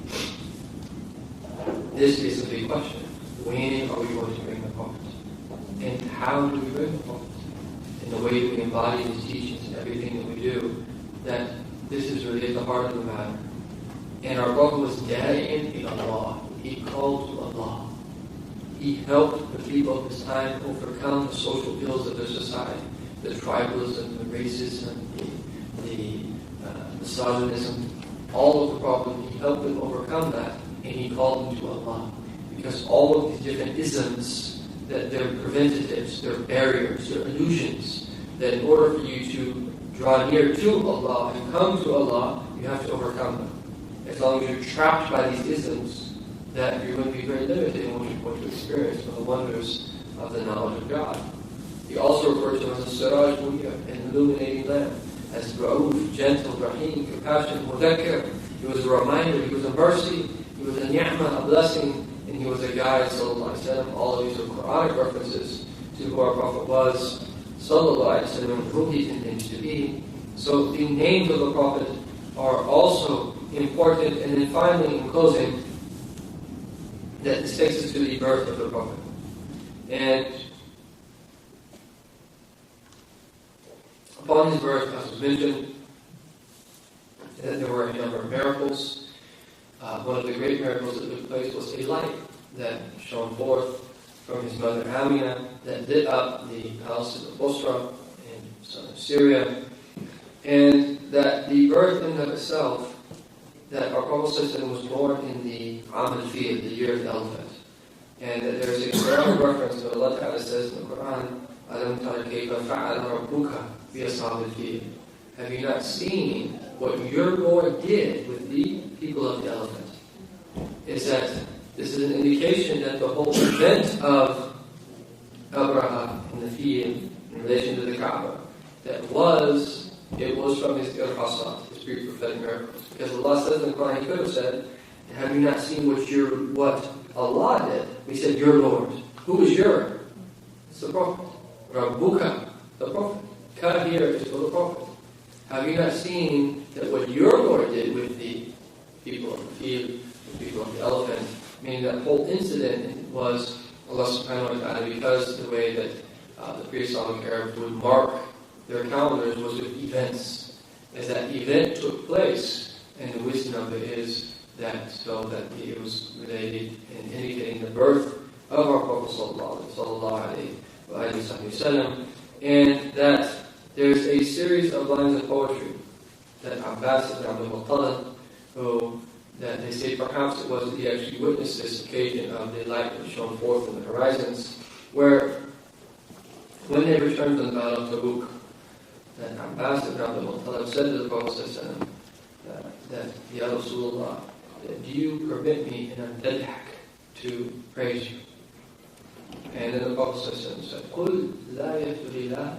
This is a big question. When are we going to bring the Prophet? And how do we bring the Prophet? In the way that we embody his teachings and everything that we do, that this is really at the heart of the matter. And our Prophet was da'in ila Allah. He called to Allah. He helped the people of his time overcome the social ills of their society, the tribalism, the racism, the misogynism, all of the problems. He helped them overcome that, and he called them to Allah. Because all of these different isms, that they're preventatives, they're barriers, they're illusions, that in order for you to draw near to Allah and come to Allah, you have to overcome them. As long as you're trapped by these isms, that you're going to be very limited in what you're going to experience from the wonders of the knowledge of God. He also referred to him as a Sira, an illuminating lamp, as Ra'uf, gentle, Rahim, compassionate, Mudhakkir. He was a reminder, he was a mercy, he was a ni'mah, a blessing, and he was a guide, sallallahu alaihi wasallam. All of these are Quranic references to who our Prophet was, sallallahu alaihi wasallam, who he continues to be. So the names of the Prophet are also important. And then finally, in closing, that this takes us to the birth of the Prophet. And upon his birth, as was mentioned, that there were a number of miracles. One of the great miracles that took place was a light that shone forth from his mother Amina that lit up the palace of Bosra in southern Syria. And that the birth in and of itself, that our Prophet was born in the Am al-Fil, the year of the elephant. And that there's a Quranic reference that Allah Ta'ala says in the Quran, أَلَمْ تَرَ كَيْفَ فَعَلَ رَبُّكَ بِأَصْحَابِ الْفِيلِ. Have you not seen what your Lord did with the people of the elephant? Is that this is an indication that the whole event of Abraham in the field in relation to the Kaaba, it was from his irhasat, his pre-prophetic miracles. Because Allah says in the Quran, he could have said, have you not seen what Allah did? He said, your Lord. Who is your? It's the Prophet. Rabbuka, the Prophet. Ka here is for the Prophet. Have you not seen that what your Lord did with the people of the field, the people of the elephant? Meaning that whole incident was Allah subhanahu wa ta'ala, because the way that the pre-Islamic Arabs would mark their calendars was with events. As that event took place, and the wisdom of it is that it was related and indicating the birth of our Prophet sallallahu alaihi wasallam, and that there's a series of lines of poetry that Abbas ibn Abdul Muttalib, who that they say perhaps it was that he actually witnessed this occasion of the light that shone forth in the horizons, where when they returned from the battle of Tabuk, that Abbas ibn Abdul Muttalib said to the Prophet that Ya Rasulullah, do you permit me in Amdadhak to praise you? And then the Prophet said, قُلْ لَا يَفْتُلِ اللَّهُ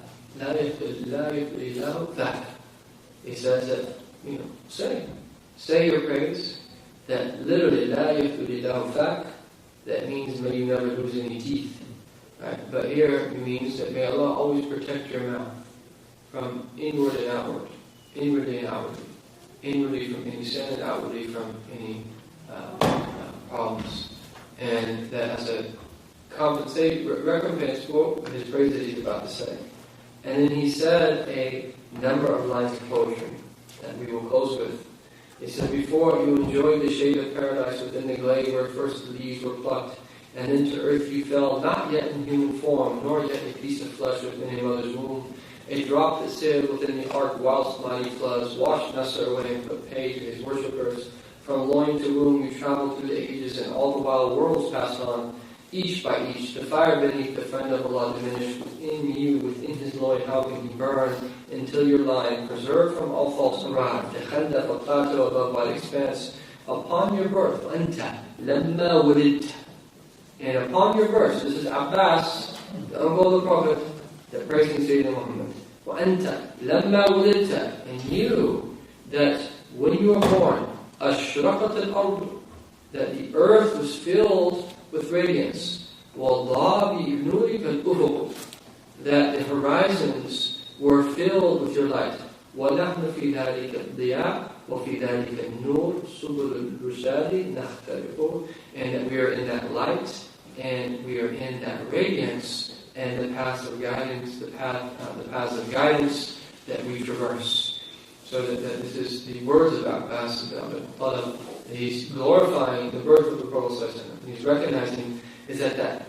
ذَاكَ. He says that, say your praise, that literally لَا يَفْتُلِ اللَّهُ ذَاكَ, that means may you never lose any teeth. Right? But here it means that may Allah always protect your mouth from inward and outward, inwardly and outwardly, inwardly from any sin and outwardly from any problems. And that as a recompense for his praise that he's about to say. And then he said a number of lines of poetry that we will close with. He said, before you enjoyed the shade of paradise within the glade where first the leaves were plucked, and into earth you fell, not yet in human form, nor yet a piece of flesh within a mother's womb. A drop that sailed within the ark whilst mighty floods washed Nasser away and put pay to his worshippers. From loin to womb you traveled through the ages, and all the while worlds passed on, each by each. The fire beneath the friend of Allah diminished within you, within his loin. How can he burn until your line, preserved from all false arrived? The khanda of plateau above wide expanse. Upon your birth, anta lamma wulidt. And upon your birth, this is Abbas, the uncle of the Prophet, that praising Sayyidina Muhammad. وَأَنْتَ لَمَّا وُلِدْتَ, and you, that when you were born, أَشْرَقَتِ الْأَرْضُ, that the earth was filled with radiance. وَاللَّهِ بِنُورِكَ الْأُفُقُ, that the horizons were filled with your light. وَنَحْنُ فِي ذَلِكَ الضِّيَاءِ وَفِي ذَلِكَ النُّورِ سُبُلُ الرُّشَادِ نَخْتَلِفُ, and that we are in that light, and we are in that radiance, and the paths of guidance, the paths of guidance that we traverse. So that this is the words of Abbas ibn Talib. He's glorifying the birth of the Prophet ﷺ. He's recognizing is that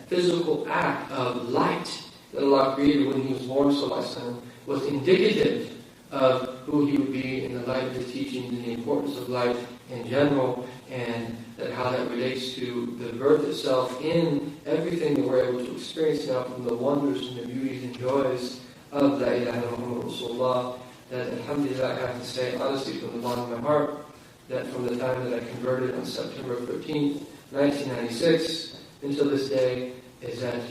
physical act of light that Allah created when He was born ﷺ was indicative of who He would be in the light of His teachings and the importance of light in general, and that how that relates to the birth itself in everything that we're able to experience now, from the wonders and the beauties and joys of La ilaha illallah Rasulullah. That alhamdulillah, I have to say honestly from the bottom of my heart, that from the time that I converted on September 13th, 1996, until this day, is that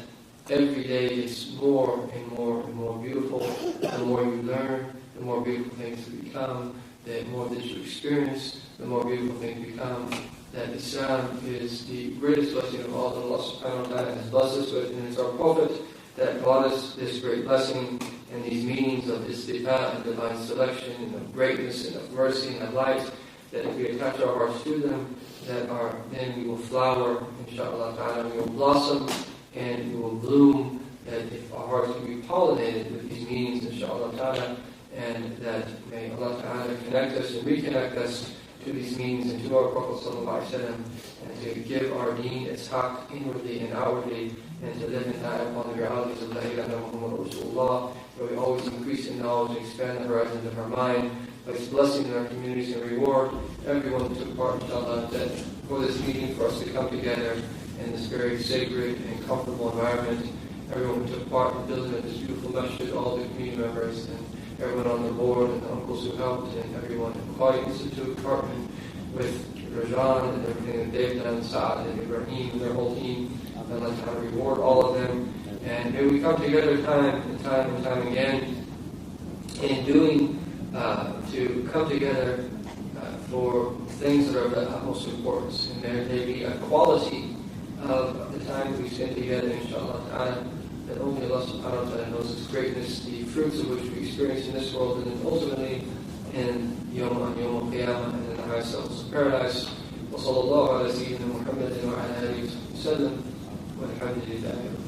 every day is more and more and more beautiful. The more you learn, the more beautiful things become. The more that you experience, the more beautiful things become. That Islam is the greatest blessing of all that Allah subhanahu wa ta'ala has blessed us with, and it's our Prophet that brought us this great blessing and these meanings of istifa and divine selection and of greatness and of mercy and of light, that if we attach our hearts to them, then we will flower, inshallah ta'ala, we will blossom and we will bloom, that if our hearts can be pollinated with these meanings, inshallah ta'ala, and that may Allah ta'ala connect us and reconnect us to these meanings and to our Prophet sallallahu alaihi wasallam, and to give our deen its haqq inwardly and outwardly, and to live and die upon the realities of La ilaha illallah Rasulullah, where we always increase in knowledge and expand the horizons of our mind, by His blessing in our communities, and reward everyone who took part, inshallah, that for this meeting, for us to come together in this very sacred and comfortable environment. Everyone who took part in the building of this beautiful masjid, all the community members, and everyone on the board, and the uncles who helped, and everyone in the Qadi Institute department with Razjan and everything that they've done, Saad and Ibrahim and their whole team. And let's kind of reward all of them. And may we come together time and time again in doing, to come together for things that are of the utmost importance. And there may be a quality of the time that we spend together, inshallah ta'ala, that only Allah subhanahu wa ta'ala knows its greatness, the fruits of which we experience in this world, and then ultimately in Yawm al-Qiyamah, and in the highest levels of paradise. وصلى الله على سيدنا محمد وعلى آله وسلم والحمد لله.